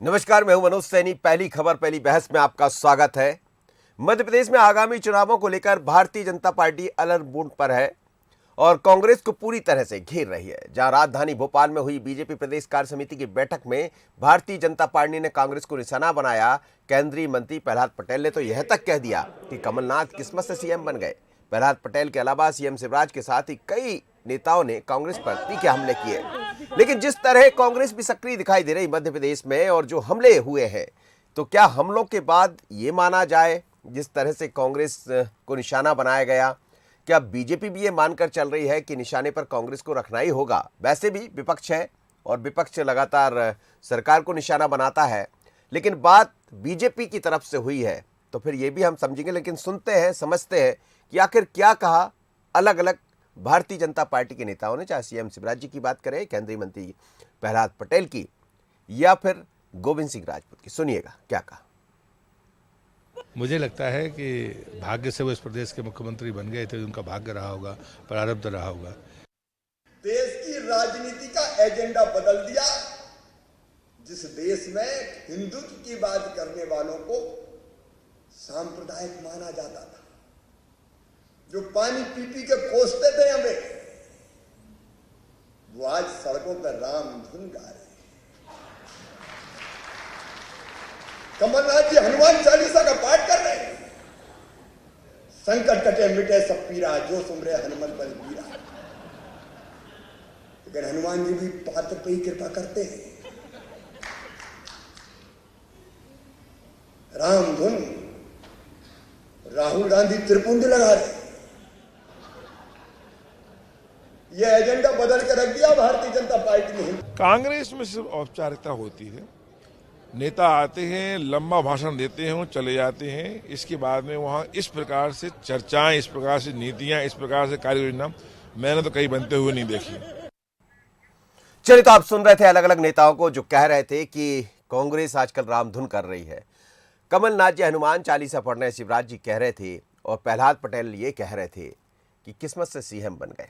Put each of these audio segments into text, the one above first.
नमस्कार, मैं हूं मनोज सैनी। पहली खबर पहली बहस में आपका स्वागत है। मध्य प्रदेश में आगामी चुनावों को लेकर Bharatiya Janata party alert mode पर है और कांग्रेस को पूरी तरह से घेर रही है। जहां राजधानी भोपाल में हुई बीजेपी प्रदेश कार्य समिति की बैठक में भारतीय जनता पार्टी ने कांग्रेस को निशाना बनाया। केंद्रीय मंत्री प्रहलाद पटेल ने तो यह तक कह दिया कि कमलनाथ किस्मत से सीएम बन गए। प्रहलाद पटेल के अलावा सीएम शिवराज के साथ ही कई नेताओं ने कांग्रेस पर तीखे हमले किए। लेकिन जिस तरह कांग्रेस भी सक्रिय दिखाई दे रही मध्य प्रदेश में और जो हमले हुए हैं, तो क्या हमलों के बाद ये माना जाए जिस तरह से कांग्रेस को निशाना बनाया गया, क्या बीजेपी भी ये मानकर चल रही है कि निशाने पर कांग्रेस को रखना ही होगा? वैसे भी विपक्ष है और विपक्ष लगातार सरकार को निशाना बनाता है, लेकिन बात बीजेपी की तरफ से हुई है तो फिर ये भी हम समझेंगे। लेकिन सुनते हैं, समझते हैं कि आखिर क्या कहा अलग अलग भारतीय जनता पार्टी के नेताओं ने, चाहे सीएम शिवराज जी की बात करें, केंद्रीय मंत्री प्रहलाद पटेल की या फिर गोविंद सिंह राजपूत की। सुनिएगा क्या कहा। मुझे लगता है कि भाग्य से वो इस प्रदेश के मुख्यमंत्री बन गए थे, उनका भाग्य रहा होगा, प्रारब्ध रहा होगा। देश की राजनीति का एजेंडा बदल दिया। जिस देश में हिंदुत्व की बात करने वालों को सांप्रदायिक माना जाता था, जो पानी पी पी के कोसते थे हमें, वो आज सड़कों पर राम धुन गा रहे हैं। कमलनाथ जी हनुमान चालीसा का पाठ कर रहे हैं। संकट कटे मिटे सब पीरा, जो सुमरे हनुमान बल पीरा। लेकिन हनुमान जी भी पात्र पे ही कृपा करते हैं। राम धुन राहुल गांधी त्रिपुंड लगा रहे हैं। यह एजेंडा बदल कर रख दिया भारतीय जनता पार्टी ने। कांग्रेस में सिर्फ औपचारिकता होती है, नेता आते हैं, लंबा भाषण देते हैं, चले जाते हैं। इसके बाद में वहाँ इस प्रकार से चर्चाएं, इस प्रकार से नीतियां, इस प्रकार से कार्य योजना मैंने तो कहीं बनते हुए नहीं देखी। चलिए, तो आप सुन रहे थे अलग अलग नेताओं को जो कह रहे थे कि कांग्रेस आजकल रामधुन कर रही है। कमलनाथ जी हनुमान चालीसा पढ़ रहे, शिवराज जी कह रहे थे और प्रहलाद पटेल ये कह रहे थे कि किस्मत से सीएम बन गए।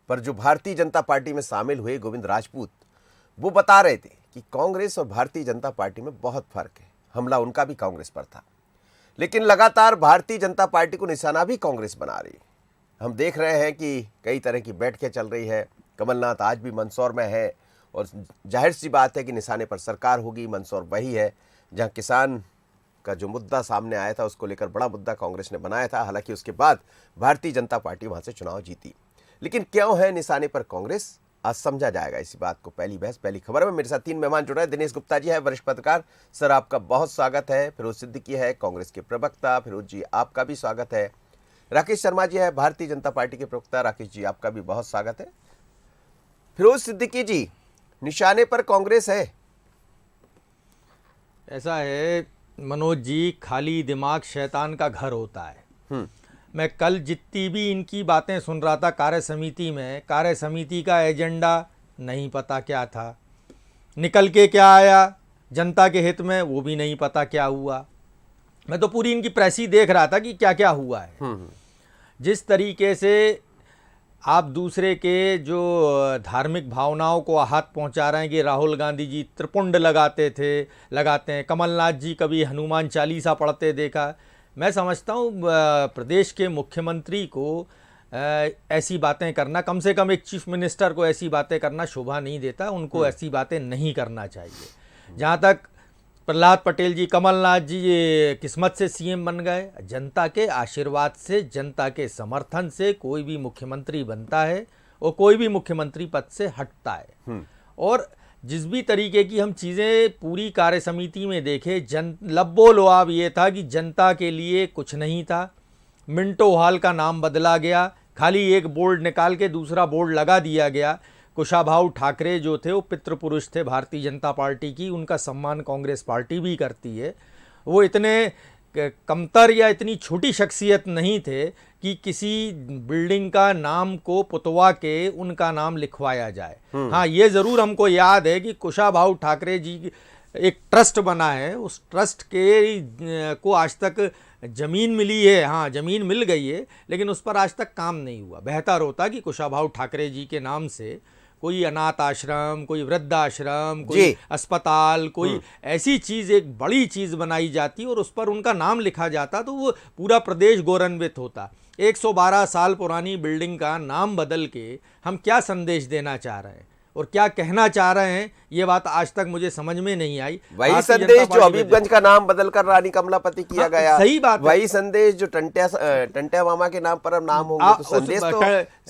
पर जो भारतीय जनता पार्टी में शामिल हुए गोविंद राजपूत, वो बता रहे थे कि कांग्रेस और भारतीय जनता पार्टी में बहुत फर्क है। हमला उनका भी कांग्रेस पर था, लेकिन लगातार भारतीय जनता पार्टी को निशाना भी कांग्रेस बना रही। हम देख रहे हैं कि कई तरह की बैठकें चल रही है। कमलनाथ आज भी मंदसौर में है और जाहिर सी बात है कि निशाने पर सरकार होगी। मंदसौर वही है जहाँ किसान का जो मुद्दा सामने आया था, उसको लेकर बड़ा मुद्दा कांग्रेस ने बनाया था। हालांकि उसके बाद भारतीय जनता पार्टी वहां से चुनाव जीती। लेकिन क्यों है निशाने पर कांग्रेस, आज समझा जाएगा इसी बात को। पहली बहस पहली खबर में मेरे साथ तीन मेहमान जुड़ रहे हैं। दिनेश गुप्ता जी है, वरिष्ठ पत्रकार, सर आपका बहुत स्वागत है। फिरोज सिद्दीकी है, कांग्रेस के प्रवक्ता, फिरोज जी आपका भी स्वागत है। राकेश शर्मा जी है, भारतीय जनता पार्टी के प्रवक्ता, राकेश जी आपका भी बहुत स्वागत है। फिरोज सिद्दीकी जी, निशाने पर कांग्रेस है? ऐसा है मनोज जी, खाली दिमाग शैतान का घर होता है। मैं कल जितनी भी इनकी बातें सुन रहा था कार्य समिति में, कार्य समिति का एजेंडा नहीं पता क्या था, निकल के क्या आया जनता के हित में वो भी नहीं पता क्या हुआ। मैं तो पूरी इनकी प्रेस ही देख रहा था कि क्या क्या हुआ है। जिस तरीके से आप दूसरे के जो धार्मिक भावनाओं को आहत पहुंचा रहे हैं कि राहुल गांधी जी त्रिपुंड लगाते हैं, कमलनाथ जी कभी हनुमान चालीसा पढ़ते देखा। मैं समझता हूँ प्रदेश के मुख्यमंत्री को ऐसी बातें करना, कम से कम एक चीफ मिनिस्टर को ऐसी बातें करना शोभा नहीं देता। उनको ऐसी बातें नहीं करना चाहिए। जहाँ तक प्रहलाद पटेल जी, कमलनाथ जी ये किस्मत से सीएम बन गए, जनता के आशीर्वाद से, जनता के समर्थन से कोई भी मुख्यमंत्री बनता है और कोई भी मुख्यमंत्री पद से हटता है। और जिस भी तरीके की हम चीज़ें पूरी कार्य समिति में देखें, लब्बो लुआब ये था कि जनता के लिए कुछ नहीं था। मिंटो हॉल का नाम बदला गया, खाली एक बोर्ड निकाल के दूसरा बोर्ड लगा दिया गया। कुशाभाऊ ठाकरे जो थे वो पितृपुरुष थे भारतीय जनता पार्टी की, उनका सम्मान कांग्रेस पार्टी भी करती है। वो इतने कमतर या इतनी छोटी शख्सियत नहीं थे कि किसी बिल्डिंग का नाम को पुतवा के उनका नाम लिखवाया जाए। हाँ, ये ज़रूर हमको याद है कि कुशाभाऊ ठाकरे जी एक ट्रस्ट बना है, उस ट्रस्ट के को आज तक ज़मीन मिली है। हाँ, ज़मीन मिल गई है, लेकिन उस पर आज तक काम नहीं हुआ। बेहतर होता कि कुशाभाऊ ठाकरे जी के नाम से कोई अनाथ आश्रम, कोई वृद्धाश्रम, कोई जी। अस्पताल, कोई ऐसी चीज़, एक बड़ी चीज़ बनाई जाती और उस पर उनका नाम लिखा जाता तो वो पूरा प्रदेश गौरवान्वित होता। 112 साल पुरानी बिल्डिंग का नाम बदल के हम क्या संदेश देना चाह रहे हैं और क्या कहना चाह रहे हैं, ये बात आज तक मुझे समझ में नहीं आई। वही भारतीय जनता संदेश जो पार्टी में हबीबगंज का नाम बदलकर रानी कमलापति किया हाँ, गया, सही बात है। वही संदेश जो टंट्या मामा के नाम पर अब नाम होंगे, तो उस संदेश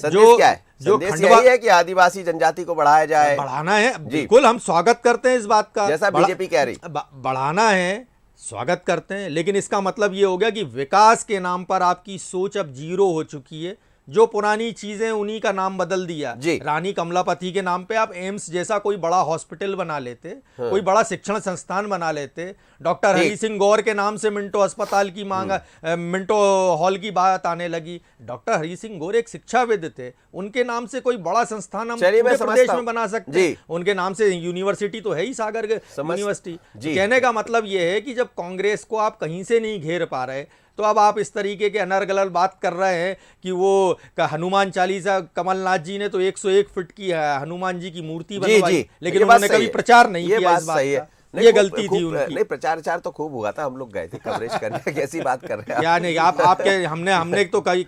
जो क्या है? जो संदेश खंडवा यही है कि आदिवासी जनजाति को बढ़ाया जाए, बढ़ाना है। बिल्कुल हम स्वागत करते हैं इस बात का, जैसा बीजेपी कह रही। बढ़ाना है, स्वागत करते हैं, लेकिन इसका मतलब ये हो गया कि विकास के नाम पर आपकी सोच अब जीरो हो चुकी है। जो पुरानी चीजें उन्हीं का नाम बदल दिया। जी। रानी कमलापति के नाम पे आप एम्स जैसा कोई बड़ा हॉस्पिटल बना लेते, कोई बड़ा शिक्षण संस्थान बना लेते। डॉक्टर हरि सिंह गौर के नाम से मिंटो अस्पताल की मांग, मिंटो हॉल की बात आने लगी। डॉक्टर हरि सिंह गौर एक शिक्षाविद थे, उनके नाम से कोई बड़ा संस्थान हम चलिए, मैं पूरे प्रदेश समझता में बना सकते हैं। उनके नाम से यूनिवर्सिटी तो है ही, सागर यूनिवर्सिटी। कहने का मतलब ये है कि जब कांग्रेस को आप कहीं से नहीं घेर पा रहे, तो अब आप इस तरीके के अनर्गल बात कर रहे हैं कि वो हनुमान चालीसा, कमलनाथ जी ने तो 101 फीट की हनुमान जी की मूर्ति बनवाई, लेकिन उन्होंने कभी प्रचार नहीं किया इस बात का। ये गलती थी उनकी। नहीं, प्रचार तो खूब हुआ था, हम लोग गए थे कवरेज करने। कैसी बात कर रहे हैं क्या नहीं, आपके हमने तो कहीं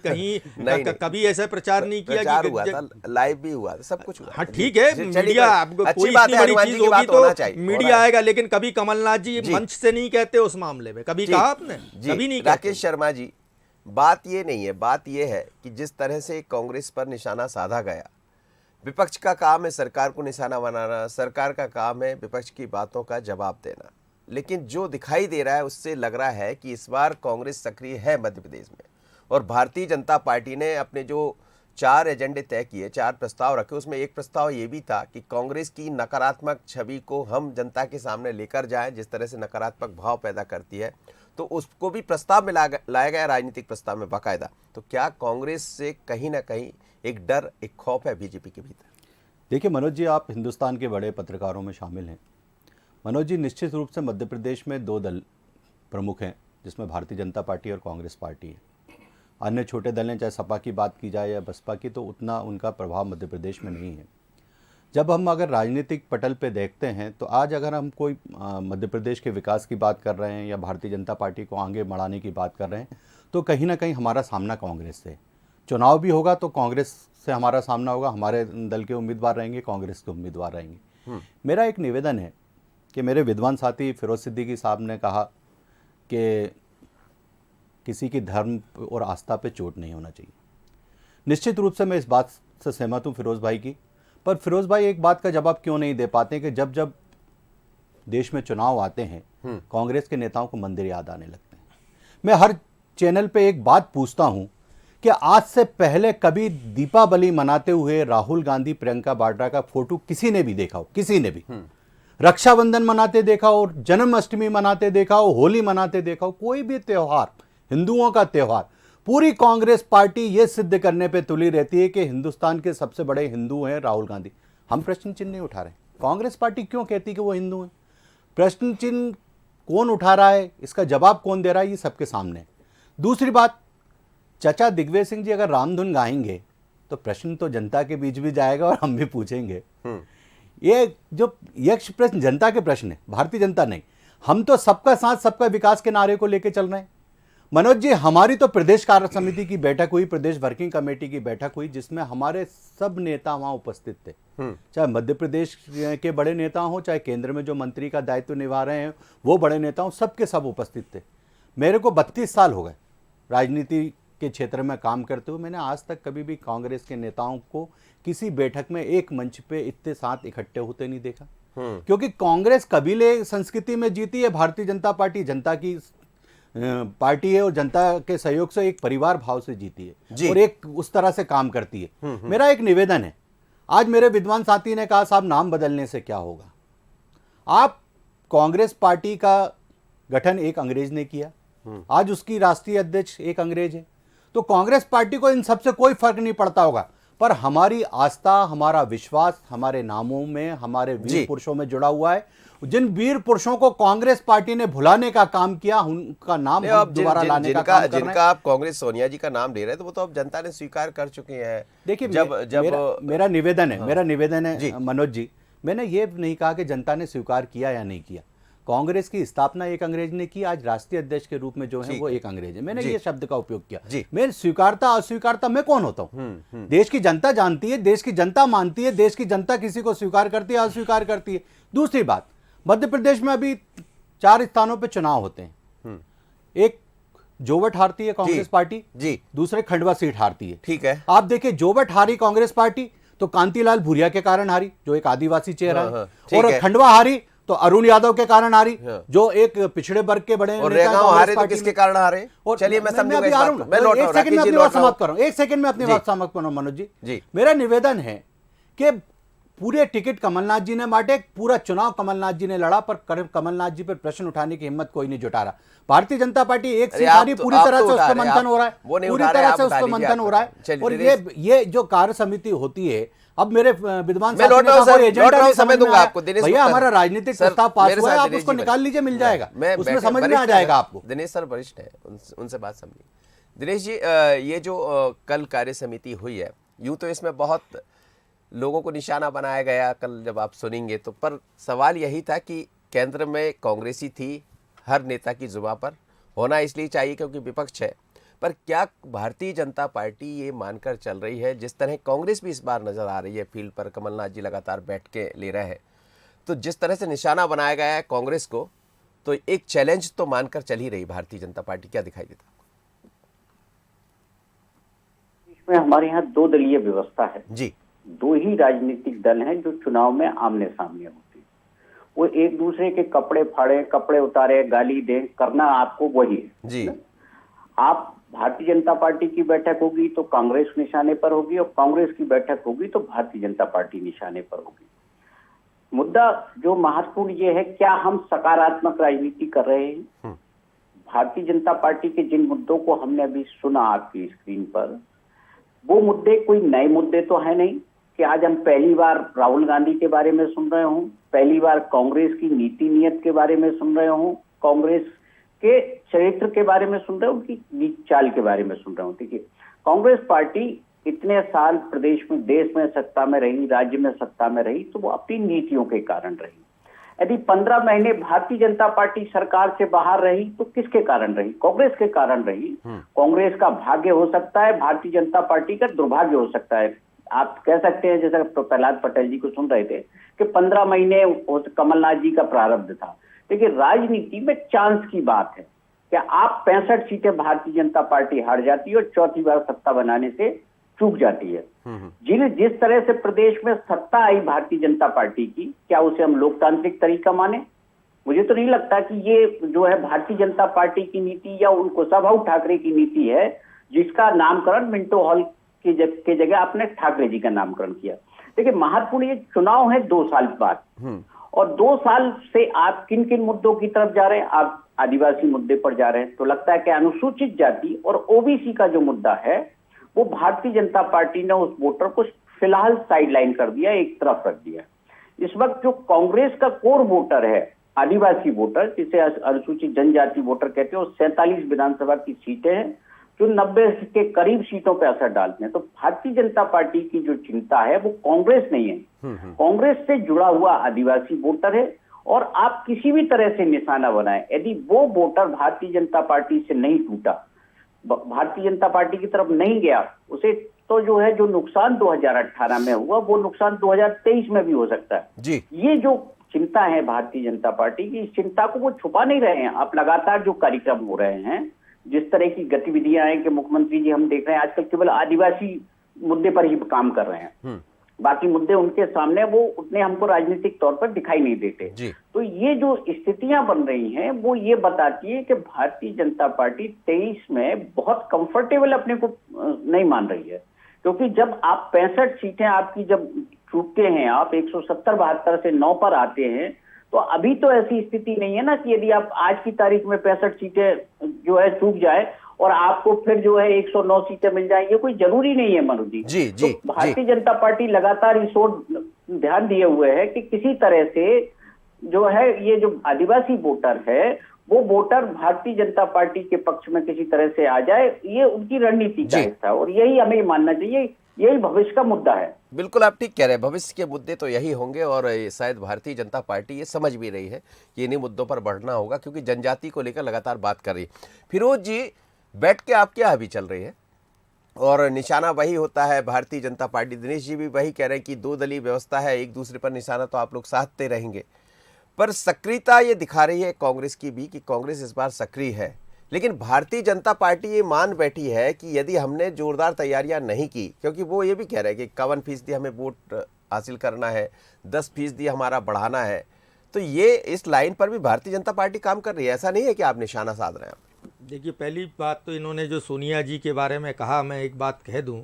कभी ऐसा प्रचार नहीं किया। प्रचार हुआ था, लाइव भी हुआ था, सब कुछ हुआ। हाँ ठीक है, मीडिया कोई इतनी बड़ी चीज होगी तो मीडिया आएगा, लेकिन कभी कमलनाथ जी मंच से नहीं कहते उस मामले में, कभी कहा आपने? कभी नहीं। राकेश शर्मा जी, बात ये नहीं है, बात ये है कि जिस तरह से कांग्रेस पर निशाना साधा गया, विपक्ष का काम है सरकार को निशाना बनाना, सरकार का काम है विपक्ष की बातों का जवाब देना, लेकिन जो दिखाई दे रहा है उससे लग रहा है कि इस बार कांग्रेस सक्रिय है मध्य प्रदेश में। और भारतीय जनता पार्टी ने अपने जो 4 एजेंडे तय किए, 4 प्रस्ताव रखे, उसमें एक प्रस्ताव ये भी था कि कांग्रेस की नकारात्मक छवि को हम जनता के सामने लेकर जाएं, जिस तरह से नकारात्मक भाव पैदा करती है, तो उसको भी प्रस्ताव में लाया गया, राजनीतिक प्रस्ताव में बाकायदा। तो क्या कांग्रेस से कहीं ना कहीं एक डर, एक खौफ है बीजेपी के भीतर? देखिए मनोज जी, आप हिंदुस्तान के बड़े पत्रकारों में शामिल हैं। मनोज जी, निश्चित रूप से मध्य प्रदेश में 2 दल प्रमुख हैं, जिसमें भारतीय जनता पार्टी और कांग्रेस पार्टी है। अन्य छोटे दल हैं, चाहे सपा की बात की जाए या बसपा की, तो उतना उनका प्रभाव मध्य प्रदेश में नहीं है। जब हम अगर राजनीतिक पटल पे देखते हैं, तो आज अगर हम कोई मध्य प्रदेश के विकास की बात कर रहे हैं या भारतीय जनता पार्टी को आगे बढ़ाने की बात कर रहे हैं, तो कहीं ना कहीं हमारा सामना कांग्रेस से। चुनाव भी होगा तो कांग्रेस से हमारा सामना होगा, हमारे दल के उम्मीदवार रहेंगे, कांग्रेस के उम्मीदवार रहेंगे। मेरा एक निवेदन है कि मेरे विद्वान साथी फिरोज सिद्दीकी साहब ने कहा कि किसी की धर्म और आस्था पे चोट नहीं होना चाहिए। निश्चित रूप से मैं इस बात से सहमत हूँ फिरोज भाई की, पर फिरोज भाई एक बात का जवाब क्यों नहीं दे पाते कि जब जब देश में चुनाव आते हैं, कांग्रेस के नेताओं को मंदिर याद आने लगते हैं। मैं हर चैनल पे एक बात पूछता हूं कि आज से पहले कभी दीपावली मनाते हुए राहुल गांधी, प्रियंका वाड्रा का फोटो किसी ने भी देखा हो? किसी ने भी? रक्षाबंधन मनाते देखा हो, जन्माष्टमी मनाते देखा हो, होली मनाते देखा हो, कोई भी त्योहार, हिंदुओं का त्योहार, पूरी कांग्रेस पार्टी यह सिद्ध करने पे तुली रहती है कि हिंदुस्तान के सबसे बड़े हिंदू हैं राहुल गांधी। हम प्रश्न चिन्ह नहीं उठा रहे। कांग्रेस पार्टी क्यों कहती कि वो हिंदू हैं? प्रश्न चिन्ह कौन उठा रहा है, इसका जवाब कौन दे रहा है, ये सबके सामने है। दूसरी बात, चाचा दिग्विजय सिंह जी अगर रामधुन गाएंगे तो प्रश्न तो जनता के बीच भी जाएगा और हम भी पूछेंगे। ये जो यक्ष प्रश्न जनता के प्रश्न है, भारतीय जनता नहीं। हम तो सबका साथ सबका विकास के नारे को लेकर चल रहे हैं। मनोज जी, हमारी तो प्रदेश कार्य समिति की बैठक हुई, प्रदेश वर्किंग कमेटी की बैठक हुई, जिसमें हमारे सब नेता वहां उपस्थित थे। चाहे मध्य प्रदेश के बड़े नेता हो, चाहे केंद्र में जो मंत्री का दायित्व निभा रहे हैं वो बड़े नेता हो, सबके सब उपस्थित थे। मेरे को 32 साल हो गए राजनीति के क्षेत्र में काम करते हुए। मैंने आज तक कभी भी कांग्रेस के नेताओं को किसी बैठक में एक मंच पे इतने साथ इकट्ठे होते नहीं देखा। क्योंकि कांग्रेस कबीले संस्कृति में जीती है, भारतीय जनता पार्टी जनता की पार्टी है और जनता के सहयोग से एक परिवार भाव से जीती है और एक उस तरह से काम करती है। मेरा एक निवेदन है, आज मेरे विद्वान साथी ने कहा साहब नाम बदलने से क्या होगा। आप कांग्रेस पार्टी का गठन एक अंग्रेज ने किया, आज उसकी राष्ट्रीय अध्यक्ष एक अंग्रेज है, तो कांग्रेस पार्टी को इन सबसे कोई फर्क नहीं पड़ता होगा। पर हमारी आस्था, हमारा विश्वास हमारे नामों में, हमारे जी। वीर पुरुषों में जुड़ा हुआ है। जिन वीर पुरुषों को कांग्रेस पार्टी ने भुलाने का काम किया, उनका नाम नहीं, हम अब दोबारा लाने का काम कर रहे हैं। जिनका आप कांग्रेस सोनिया जी का नाम ले रहे हैं, तो वो तो अब जनता ने स्वीकार कर चुके हैं। देखिए, जब मेरा निवेदन है, मेरा निवेदन जी। है मनोज जी, मैंने ये नहीं कहा कि जनता ने स्वीकार किया या नहीं किया। कांग्रेस की स्थापना एक अंग्रेज ने की, आज राष्ट्रीय अध्यक्ष के रूप में जो है ठीक वो है। एक अंग्रेज है। मैंने जी। ये शब्द का उपयोग किया। जी। मैं स्वीकारता अस्वीकारता मैं कौन होता हूं? देश की जनता जानती है, देश की जनता मानती है, देश की जनता किसी को स्वीकार करती है, अस्वीकार करती है। दूसरी बात, मध्य प्रदेश में अभी 4 स्थानों पर चुनाव होते हैं। एक जोवट हारती है कांग्रेस पार्टी, जी। दूसरे खंडवा सीट हारती है। ठीक है। आप देखिए, जोवट हारी कांग्रेस पार्टी तो कांतिलाल भूरिया के कारण हारी, जो एक आदिवासी चेहरा हाँ, है। ठीक और है। खंडवा हारी तो अरुण यादव के कारण हारी, हाँ। जो एक पिछड़े वर्ग के बड़े और नेता हैं रेगांव कांग्रेस हारे तो पार्टी किसके में। कारण हारे? और चलिए, मैं समझूंगा अभी इस आ बात रहा को। हूं। मैं लौट रहा एक हूं, सेकंड में राकेश जी, अपनी लौट बात रहा हूं। समाप्त कर रहा हूं। एक सेकंड में अपनी जी। बात समाप्त कर रहा हूं मनोज जी। जी। मेरा निवेदन है कि पूरे टिकट कमलनाथ जी ने बांटे, पूरा चुनाव कमलनाथ जी ने लड़ा, पर कमलनाथ जी पर प्रश्न उठाने की हिम्मत कोई नहीं जुटा रहा। भारतीय जनता पार्टी एक अरे सीट आप हारी, तो- पूरी आप तरह तो से उस उठा पर रहे हैं, मंथन आप- हो रहा है, वो नहीं पूरी उठा रहे, तरह आप से उस उठा पर लीजिए, मंथन आप हो रहा है। चलिए, और दिनेश। ये जो कार्य समिति होती है, अब मेरे विद्वान मैं साथी लौट ने रहा हूं कहा, सर, कोई लौट एजेंडा रहा हूं, नहीं समय समझ में दूंगा आया। आपको। दिनेश भैया, गुप्ता, हमारा राजनीतिक सर, प्रस्ताव पास मेरे हुआ है, साथ आप दिनेश उसको जी निकाल लीजिए, मिल जाएगा, मैं उसमें बैठे- समझ में आ वरिष्ठ जाएगा हैं। आपको। दिनेश सर वरिष्ठ है, उनसे बात समझिए। दिनेश जी, ये जो कल कार्य समिति हुई है, यूं तो इसमें बहुत लोगों को निशाना बनाया गया कल जब आप सुनेंगे तो, पर सवाल यही था कि केंद्र में कांग्रेसी थी, हर नेता की जुबान पर होना इसलिए चाहिए क्योंकि विपक्ष है, पर क्या भारतीय जनता पार्टी ये मानकर चल रही है, जिस तरह कांग्रेस भी इस बार नजर आ रही है फील्ड पर, कमलनाथ जी लगातार बैठ के ले रहे हैं, तो जिस तरह से निशाना बनाया गया है कांग्रेस को, तो एक चैलेंज तो मानकर चल ही रही भारतीय जनता पार्टी, क्या दिखाई देता? इसमें हमारे यहाँ 2 दलीय व्यवस्था है। जी। 2 ही राजनीतिक दल हैं जो चुनाव में आमने सामने होते हैं। वो एक दूसरे के कपड़े फाड़े, कपड़े उतारे, गाली दें, करना आपको वही है। जी। आप भारतीय जनता पार्टी की बैठक होगी तो कांग्रेस निशाने पर होगी, और कांग्रेस की बैठक होगी तो भारतीय जनता पार्टी निशाने पर होगी। मुद्दा जो महत्वपूर्ण ये है, क्या हम सकारात्मक राजनीति कर रहे हैं? भारतीय जनता पार्टी के जिन मुद्दों को हमने अभी सुना आपकी स्क्रीन पर, वो मुद्दे कोई नए मुद्दे तो है नहीं कि आज हम पहली बार राहुल गांधी के बारे में सुन रहे हूं, पहली बार कांग्रेस की नीति नियत के बारे में सुन रहे हूं, कांग्रेस के चरित्र के बारे में सुन रहे हूं, उनकी नीति चाल के बारे में सुन रहे हूं। देखिए, कांग्रेस पार्टी इतने साल प्रदेश में, देश में सत्ता में रही, राज्य में सत्ता में रही, तो वो अपनी नीतियों के कारण रही। यदि 15 महीने भारतीय जनता पार्टी सरकार से बाहर रही तो किसके कारण रही? कांग्रेस के कारण रही। कांग्रेस का भाग्य हो सकता है, भारतीय जनता पार्टी का दुर्भाग्य हो सकता है। आप कह सकते हैं, जैसा प्रहलाद पटेल जी को सुन रहे थे, कि 15 महीने कमलनाथ जी का प्रारब्ध था। देखिए, राजनीति में चांस की बात है। क्या आप 65 सीटें भारतीय जनता पार्टी हार जाती है और चौथी बार सत्ता बनाने से चूक जाती है। जिस तरह से प्रदेश में सत्ता आई भारतीय जनता पार्टी की, क्या उसे हम लोकतांत्रिक तरीका माने? मुझे तो नहीं लगता कि ये जो है भारतीय जनता पार्टी की नीति या उन कुशाभाऊ ठाकरे की नीति है, जिसका नामकरण मिंटो हॉल की जगह आपने ठाकरे जी का नामकरण किया। देखिए, महत्वपूर्ण ये चुनाव है 2 साल बाद, और 2 साल से आप किन किन मुद्दों की तरफ जा रहे हैं? आप आदिवासी मुद्दे पर जा रहे हैं। तो लगता है कि अनुसूचित जाति और ओबीसी का जो मुद्दा है, वो भारतीय जनता पार्टी ने उस वोटर को फिलहाल साइडलाइन कर दिया, एक तरफ रख दिया। इस वक्त जो कांग्रेस का कोर वोटर है, आदिवासी वोटर, जिसे अनुसूचित जनजाति वोटर कहते हैं, और 47 विधानसभा की सीटें हैं जो 90 के करीब सीटों पर असर डालते हैं। तो भारतीय जनता पार्टी की जो चिंता है वो कांग्रेस नहीं है, कांग्रेस से जुड़ा हुआ आदिवासी वोटर है। और आप किसी भी तरह से निशाना बनाए, यदि वो वोटर भारतीय जनता पार्टी से नहीं टूटा, भारतीय जनता पार्टी की तरफ नहीं गया, उसे तो जो है, जो नुकसान 2018 में हुआ वो नुकसान 2023 में भी हो सकता है। जी। ये जो चिंता है भारतीय जनता पार्टी की, इस चिंता को वो छुपा नहीं रहे हैं। आप लगातार जो कार्यक्रम हो रहे हैं, जिस तरह की गतिविधियां हैं कि मुख्यमंत्री जी, हम देख रहे हैं आजकल केवल आदिवासी मुद्दे पर ही काम कर रहे हैं, बाकी मुद्दे उनके सामने वो उतने हमको राजनीतिक तौर पर दिखाई नहीं देते। तो ये जो स्थितियां बन रही हैं, वो ये बताती है कि भारतीय जनता पार्टी 23 में बहुत कंफर्टेबल अपने को नहीं मान रही है। क्योंकि जब आप 65 सीटें आपकी जब चूकते हैं, आप 170-72 से 9 पर आते हैं, तो अभी तो ऐसी स्थिति नहीं है ना कि यदि आप आज की तारीख में 65 सीटें जो है चूक जाए और आपको फिर जो है 109 सीटें मिल जाएंगी, कोई जरूरी नहीं है मनोज जी। जी जी तो भारतीय जनता पार्टी लगातार इस ओर ध्यान दिए हुए है कि किसी तरह से जो है ये जो आदिवासी वोटर है वो वोटर भारतीय जनता पार्टी के पक्ष में किसी तरह से आ जाए, ये उनकी रणनीति का हिस्सा है और यही हमें मानना चाहिए, यही भविष्य का मुद्दा है। बिल्कुल आप ठीक कह रहे हैं, भविष्य के मुद्दे तो यही होंगे और शायद भारतीय जनता पार्टी ये समझ भी रही है कि इन्हीं मुद्दों पर बढ़ना होगा, क्योंकि जनजाति को लेकर लगातार बात कर रही है। फिरोज जी, बैठ के आप क्या अभी चल रही है और निशाना वही होता है भारतीय जनता पार्टी, दिनेश जी भी वही कह रहे हैं कि दो दलीय व्यवस्था है, एक दूसरे पर निशाना तो आप लोग साधते रहेंगे, पर सक्रियता ये दिखा रही है कांग्रेस की भी कि कांग्रेस इस बार सक्रिय है। लेकिन भारतीय जनता पार्टी ये मान बैठी है कि यदि हमने जोरदार तैयारियां नहीं की, क्योंकि वो ये भी कह रहे हैं कि 51% हमें वोट हासिल करना है, 10% हमारा बढ़ाना है, तो ये इस लाइन पर भी भारतीय जनता पार्टी काम कर रही है। ऐसा नहीं है कि आप निशाना साध रहे हैं। देखिए, पहली बात तो इन्होंने जो सोनिया जी के बारे में कहा, मैं एक बात कह दूं,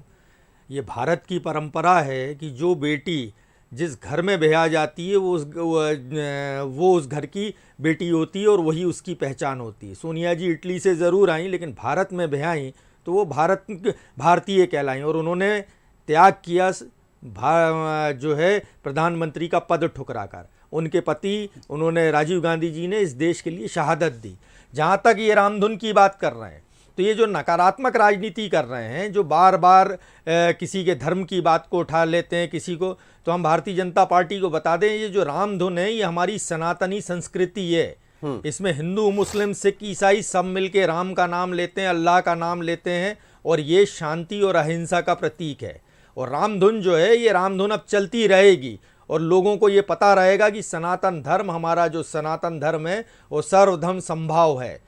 ये भारत की परंपरा है कि जो बेटी जिस घर में ब्याह जाती है वो उस घर की बेटी होती है और वही उसकी पहचान होती है। सोनिया जी इटली से ज़रूर आई, लेकिन भारत में ब्याही तो वो भारतीय कहलाई और उन्होंने त्याग किया जो है प्रधानमंत्री का पद ठुकरा कर। उनके पति उन्होंने राजीव गांधी जी ने इस देश के लिए शहादत दी। जहाँ तक ये रामधुन की बात कर रहे हैं, तो ये जो नकारात्मक राजनीति कर रहे हैं, जो बार बार किसी के धर्म की बात को उठा लेते हैं किसी को, तो हम भारतीय जनता पार्टी को बता दें, ये जो रामधुन है ये हमारी सनातनी संस्कृति है। इसमें हिंदू, मुस्लिम, सिख, ईसाई सब मिलके राम का नाम लेते हैं, अल्लाह का नाम लेते हैं और ये शांति और अहिंसा का प्रतीक है। और रामधुन जो है ये रामधुन अब चलती रहेगी और लोगों को ये पता रहेगा कि सनातन धर्म, हमारा जो सनातन धर्म है वो सर्वधर्म संभाव है।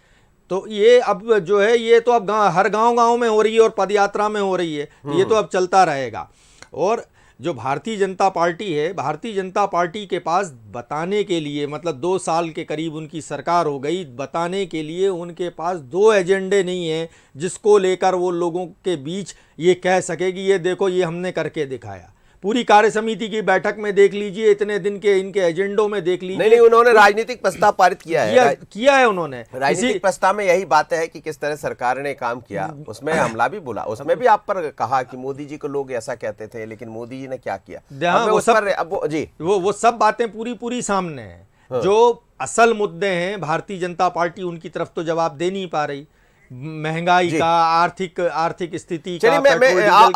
तो ये अब जो है ये तो अब हर गांव में हो रही है और पदयात्रा में हो रही है, तो ये तो अब चलता रहेगा। और जो भारतीय जनता पार्टी है, भारतीय जनता पार्टी के पास बताने के लिए, मतलब 2 साल के करीब उनकी सरकार हो गई, बताने के लिए उनके पास 2 एजेंडे नहीं हैं जिसको लेकर वो लोगों के बीच ये कह सके कि ये देखो ये हमने करके दिखाया। पूरी कार्य समिति की बैठक में देख लीजिए, इतने दिन के इनके एजेंडों में देख लीजिए। नहीं, उन्होंने राजनीतिक प्रस्ताव पारित किया है उन्होंने। राजनीतिक प्रस्ताव में यही बातें है कि किस तरह सरकार ने काम किया, उसमें हमला भी बोला, उसमें भी आप पर कहा कि मोदी जी को लोग ऐसा कहते थे, लेकिन मोदी जी ने क्या किया, वो सब बातें पूरी सामने है। जो असल मुद्दे हैं, भारतीय जनता पार्टी उनकी तरफ तो जवाब दे नहीं पा रही। महंगाई का, आर्थिक स्थिति का,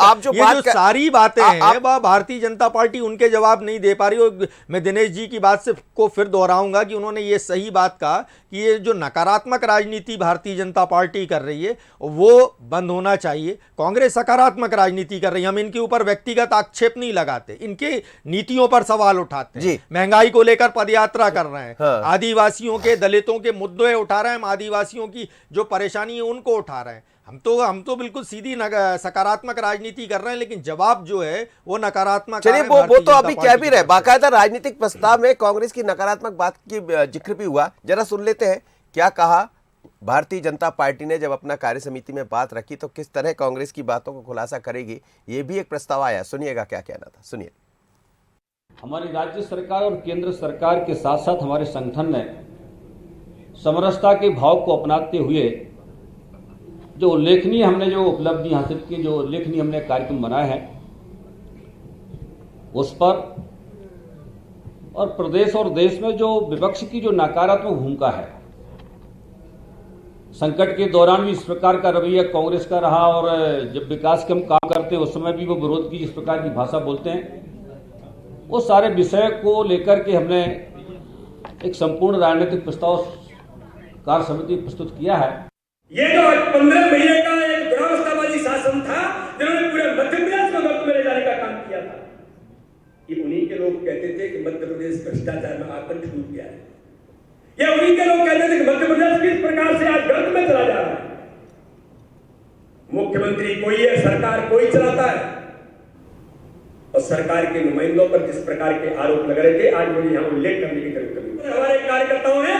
आप जो सारी बातें हैं वह भारतीय जनता पार्टी उनके जवाब नहीं दे पा रही। और मैं दिनेश जी की बात से को फिर दोहराऊंगा कि उन्होंने ये सही बात कहा कि ये जो नकारात्मक राजनीति भारतीय जनता पार्टी कर रही है वो बंद होना चाहिए। कांग्रेस सकारात्मक राजनीति कर रही है, हम इनके ऊपर व्यक्तिगत आक्षेप नहीं लगाते, इनके नीतियों पर सवाल उठाते हैं। महंगाई को लेकर पदयात्रा कर रहे हैं, आदिवासियों के, दलितों के मुद्दे उठा रहे हैं, हम आदिवासियों की जो परेशानी उनको उठा रहे हैं। हम तो बिल्कुल सीधी सकारात्मक राजनीति कर रहे हैं, लेकिन जवाब जो है वो नकारात्मक। चलिए, वो तो अभी कह भी रहे, बाकायदा राजनीतिक प्रस्ताव में कांग्रेस की नकारात्मक बात की जिक्र भी हुआ। जरा सुन लेते हैं क्या कहा भारतीय जनता पार्टी ने जब अपना कार्य समिति में बात रखी, तो किस तरह कांग्रेस की बातों को खुलासा करेगी, ये भी एक प्रस्ताव आया। सुनिएगा क्या कहना था, सुनिए। हमारी राज्य सरकार और केंद्र सरकार के साथ साथ हमारे संगठन ने समरसता के भाव को अपनाते हुए जो उल्लेखनीय हमने जो उपलब्धि हासिल की, जो उल्लेखनीय हमने कार्यक्रम बनाए हैं उस पर, और प्रदेश और देश में जो विपक्ष की जो नकारात्मक भूमिका है, संकट के दौरान भी इस प्रकार का रवैया कांग्रेस का रहा और जब विकास के हम काम करते हैं उस समय भी वो विरोध की जिस प्रकार की भाषा बोलते हैं, वो सारे विषय को लेकर के हमने एक संपूर्ण राजनीतिक प्रस्ताव कार्य समिति प्रस्तुत किया है। ये जो 15 महीने का एक दुरावस्थावादी शासन था जिन्होंने पूरे मध्य प्रदेश को गप में ले जाने का काम किया था, ये उन्हीं के लोग कहते थे कि मध्य प्रदेश भ्रष्टाचार में आकर डूब गया है। ये उन्हीं के लोग कहते थे कि मध्य प्रदेश किस प्रकार से आज गर्त में चला जा रहा है। मुख्यमंत्री कोई है, सरकार कोई चलाता है, और सरकार के नुमाइंदों पर जिस प्रकार के आरोप लग रहे थे, आज मुझे यहाँ उल्लेख करने की जरूरत है। हमारे कार्यकर्ताओं ने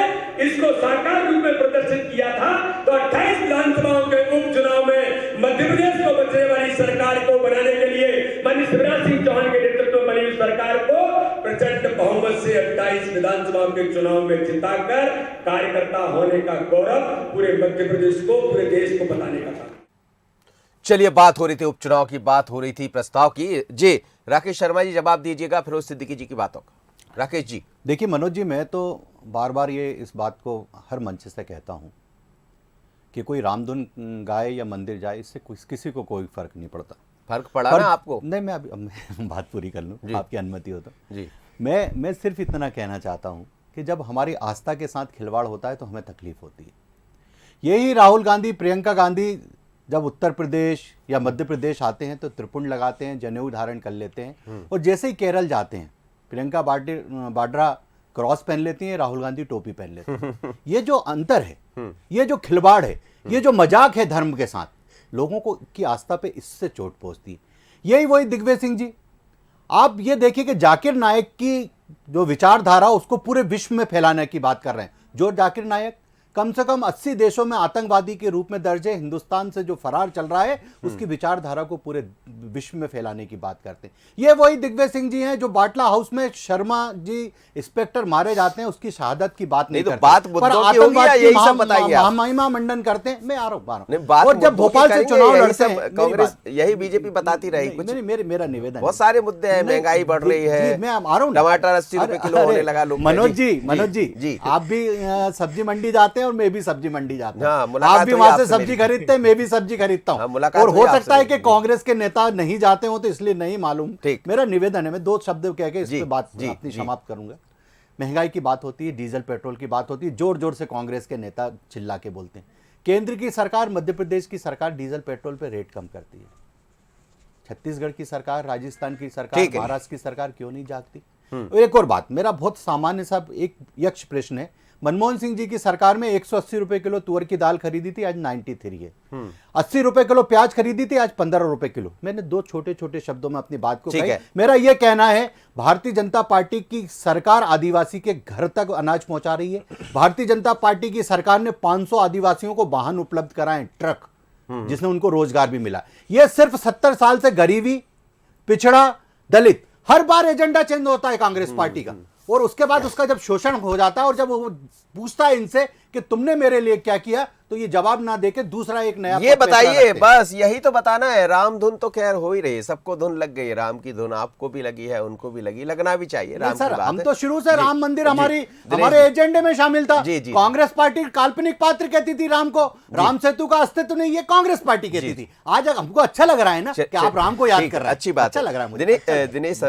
इसको साकार रूप में प्रदर्शित किया था, तो 28 विधानसभाओं के उपचुनाव में मध्य प्रदेश को बचने वाली सरकार को बनाने के लिए माननीय शिवराज सिंह चौहान के नेतृत्व में बनी सरकार को प्रचंड बहुमत से 28 विधानसभा के चुनाव में जिताकर कार्यकर्ता होने का गौरव पूरे मध्य प्रदेश को, पूरे देश को बताने का था। चलिए, बात हो रही थी उपचुनाव की, बात हो रही थी प्रस्ताव की। जी राकेश शर्मा जी जवाब दीजिएगा फिरोज सिद्दीकी जी की बातों का। राकेश जी। देखिए मनोज जी, मैं तो बार बार ये इस बात को हर मंच से कहता हूँ कि कोई रामधुन गाए या मंदिर जाए, इससे किसी को कोई फर्क नहीं पड़ता। फर्क पड़ा ना आपको? नहीं, मैं अभी मैं बात पूरी कर लूँ, आपकी अनुमति हो तो। जी। मैं सिर्फ इतना कहना चाहता हूँ कि जब हमारी आस्था के साथ खिलवाड़ होता है तो हमें तकलीफ होती है। यही राहुल गांधी, प्रियंका गांधी जब उत्तर प्रदेश या मध्य प्रदेश आते हैं तो त्रिपुंड लगाते हैं, जनेऊ धारण कर लेते हैं, और जैसे ही केरल जाते हैं प्रियंका वाड्रा क्रॉस पहन लेती हैं, राहुल गांधी टोपी पहन लेते हैं। ये जो अंतर है, ये जो खिलवाड़ है, ये जो मजाक है धर्म के साथ, लोगों को की आस्था पे इससे चोट पहुंचती है। यही वही दिग्विजय सिंह जी, आप ये देखिए कि जाकिर नायक की जो विचारधारा उसको पूरे विश्व में फैलाने की बात कर रहे हैं। जो जाकिर नायक कम से कम 80 देशों में आतंकवादी के रूप में दर्ज है, हिंदुस्तान से जो फरार चल रहा है, उसकी विचारधारा को पूरे विश्व में फैलाने की बात करते हैं। ये वही दिग्विजय सिंह जी हैं जो बाटला हाउस में शर्मा जी इंस्पेक्टर मारे जाते हैं, उसकी शहादत की बात नहीं तो करते, बात मुद्दों की होगी या यही सब बताइए आप? महिमा मंडन करते हैं। मैं आ रहा हूं। बात और जब भोपाल से चुनाव लड़ते हैं, कांग्रेस यही बीजेपी बताती रही कुछ। मेरा निवेदन, बहुत सारे मुद्दे हैं, महंगाई बढ़ रही है, मैं आ रहा हूं, टमाटर 80 रुपए किलो होने लगा। लोग मनोज जी, आप भी सब्जी मंडी जाते हैं और मैं भी सब्जी मंडी जाता हूं। हाँ, आप भी वहां से सब्जी खरीदते हैं, मैं भी सब्जी खरीदता हूं। और हो सकता है कि कांग्रेस के नेता नहीं जाते हो तो इसलिए नहीं मालूम। मेरा निवेदन है, मैं 2 शब्द कह के इस पे बात अपनी समाप्त करूंगा। महंगाई की बात होती है, डीजल पेट्रोल की बात होती है, जोर जोर से कांग्रेस के नेता चिल्ला के बोलते हैं। केंद्र की सरकार, मध्य प्रदेश की सरकार डीजल पेट्रोल पे रेट कम करती है। छत्तीसगढ़ की सरकार, राजस्थान की सरकार, महाराष्ट्र की सरकार क्यों नहीं जागती? एक और बात, मेरा बहुत सामान्य सा एक यक्ष प्रश्न है। मनमोहन सिंह जी की सरकार में 180 रुपए किलो तुअर की दाल खरीदी थी, आज 93 है। 80 रुपए किलो प्याज खरीदी थी, आज 15 रुपए किलो। मैंने 2 छोटे छोटे शब्दों में अपनी बात को कही। मेरा यह कहना है, भारतीय जनता पार्टी की सरकार आदिवासी के घर तक अनाज पहुंचा रही है। भारतीय जनता पार्टी की सरकार ने 500 आदिवासियों को वाहन उपलब्ध कराए, ट्रक, जिसने उनको रोजगार भी मिला। यह सिर्फ 70 साल से गरीबी, पिछड़ा, दलित, हर बार एजेंडा चेंज होता है कांग्रेस पार्टी का, और उसके बाद उसका जब शोषण हो जाता है और जब वो पूछता है इनसे कि तुमने मेरे लिए क्या किया, तो ये जवाब ना देके दूसरा एक नया ये बताइए, बस यही तो बताना है। राम धुन तो खैर हो ही रही है, सबको धुन लग गई, राम की धुन आपको भी लगी है, उनको भी लगी, लगना भी चाहिए। राम सर, की बात हम है। तो शुरू से राम मंदिर हमारे एजेंडे में शामिल था। कांग्रेस पार्टी काल्पनिक पात्र कहती थी राम को, राम सेतु का अस्तित्व नहीं, ये कांग्रेस पार्टी कहती थी। आज हमको अच्छा लग रहा है ना कि आप राम को याद कर रहे हैं, अच्छी बात, अच्छा लग रहा है मुझे। दिनेश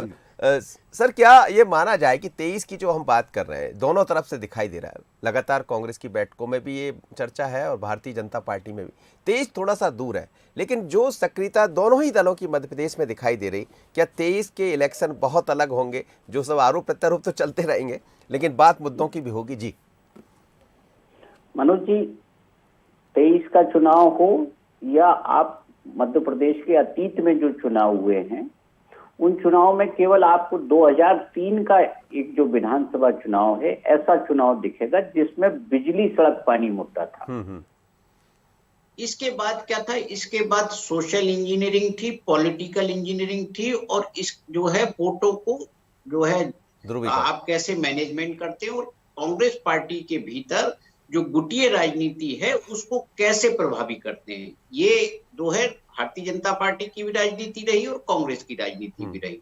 सर, क्या ये माना जाए कि 23 की जो हम बात कर रहे हैं, दोनों तरफ से दिखाई दे रहा है, लगातार कांग्रेस की बैठकों में भी ये चर्चा है और भारतीय जनता पार्टी में भी। 23 थोड़ा सा दूर है, लेकिन जो सक्रियता दोनों ही दलों की मध्य प्रदेश में दिखाई दे रही, क्या 23 के इलेक्शन बहुत अलग होंगे? जो सब आरोप प्रत्यारोप तो चलते रहेंगे, लेकिन बात मुद्दों की भी होगी। जी मनोज जी, 23 का चुनाव हो या आप मध्य प्रदेश के अतीत में जो चुनाव हुए हैं, उन चुनाव में केवल आपको 2003 का एक जो विधानसभा चुनाव है, ऐसा चुनाव दिखेगा जिसमें बिजली सड़क पानी मुद्दा था। इसके बाद क्या था? इसके बाद सोशल इंजीनियरिंग थी, पॉलिटिकल इंजीनियरिंग थी, और इस जो है वोटों को जो है आप कैसे मैनेजमेंट करते हैं, और कांग्रेस पार्टी के भीतर जो गुटिये राजनीति है उसको कैसे प्रभावी करते हैं। ये जो है भारतीय जनता पार्टी की भी राजनीति रही और कांग्रेस की राजनीति भी रही।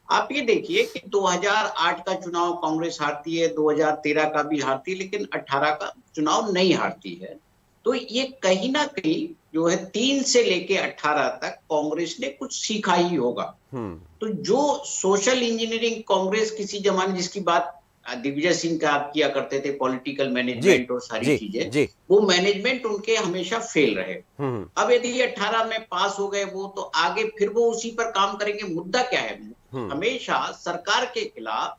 आप ये देखिए कि 2008 का चुनाव कांग्रेस हारती है, 2013 का भी हारती है, लेकिन 18 का चुनाव नहीं हारती है। तो ये कहीं ना कहीं जो है 3 से लेके 18 तक कांग्रेस ने कुछ सीखा ही होगा। तो जो सोशल इंजीनियरिंग कांग्रेस किसी जमाने, जिसकी बात दिग्विजय सिंह का आप किया करते थे, पॉलिटिकल मैनेजमेंट और सारी चीजें, वो मैनेजमेंट उनके हमेशा फेल रहे। अब यदि 18 में पास हो गए वो, तो आगे फिर वो उसी पर काम करेंगे। मुद्दा क्या है? हमेशा सरकार के खिलाफ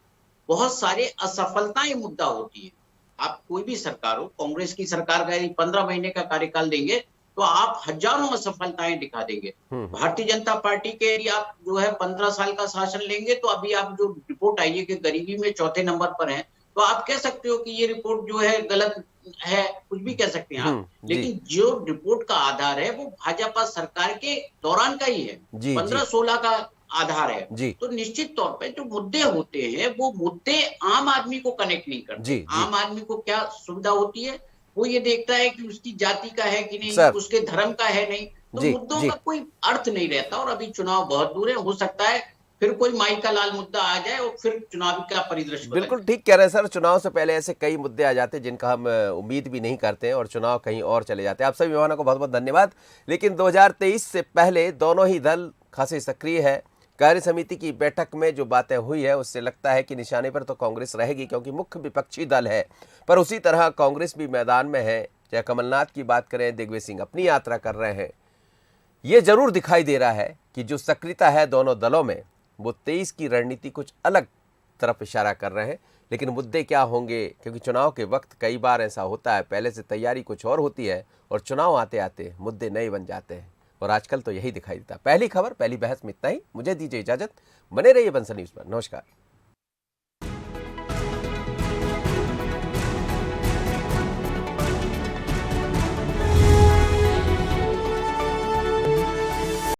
बहुत सारे असफलताएं मुद्दा होती है। आप कोई भी सरकार हो, कांग्रेस की सरकार का यदि 15 महीने का कार्यकाल देंगे तो आप हजारों असफलताएं दिखा देंगे। भारतीय जनता पार्टी के यदि आप जो है 15 साल का शासन लेंगे, तो अभी आप जो रिपोर्ट आई है कि गरीबी में 4थे नंबर पर है, तो आप कह सकते हो कि ये रिपोर्ट जो है गलत है, कुछ भी कह सकते हैं आप। लेकिन जो रिपोर्ट का आधार है वो भाजपा सरकार के दौरान का ही है। 15-16 का आधार है जी। तो निश्चित तौर पे जो मुद्दे होते हैं वो मुद्दे आम आदमी को कनेक्ट नहीं करते। जी, जी। आम आदमी को क्या सुविधा होती है, वो ये देखता है कि उसकी जाति का है कि नहीं, सर। उसके धर्म का है नहीं, तो जी, मुद्दों जी। का कोई अर्थ नहीं रहता। और अभी चुनाव बहुत दूर है, हो सकता है फिर कोई माई का लाल मुद्दा आ जाए और फिर चुनाव का परिदृश्य बदल बिल्कुल जाए। ठीक कह रहे हैं सर, चुनाव से पहले ऐसे कई मुद्दे आ जाते हैं जिनका हम उम्मीद भी नहीं करते हैं और चुनाव कहीं और चले जाते हैं। आप सभी मेहमानों को बहुत बहुत धन्यवाद। लेकिन 2023 से पहले दोनों ही दल खासे सक्रिय है। कार्य समिति की बैठक में जो बातें हुई है उससे लगता है कि निशाने पर तो कांग्रेस रहेगी क्योंकि मुख्य विपक्षी दल है, पर उसी तरह कांग्रेस भी मैदान में है। चाहे कमलनाथ की बात करें, दिग्विजय सिंह अपनी यात्रा कर रहे हैं। ये जरूर दिखाई दे रहा है कि जो सक्रियता है दोनों दलों में, वो 23 की रणनीति कुछ अलग तरफ इशारा कर रहे हैं। लेकिन मुद्दे क्या होंगे, क्योंकि चुनाव के वक्त कई बार ऐसा होता है, पहले से तैयारी कुछ और होती है और चुनाव आते आते मुद्दे नए बन जाते हैं। और आजकल तो यही दिखाई देता है। पहली खबर, पहली बहस में इतना ही। मुझे दीजिए इजाजत, बने रहिए बंसल न्यूज़ पर। नमस्कार।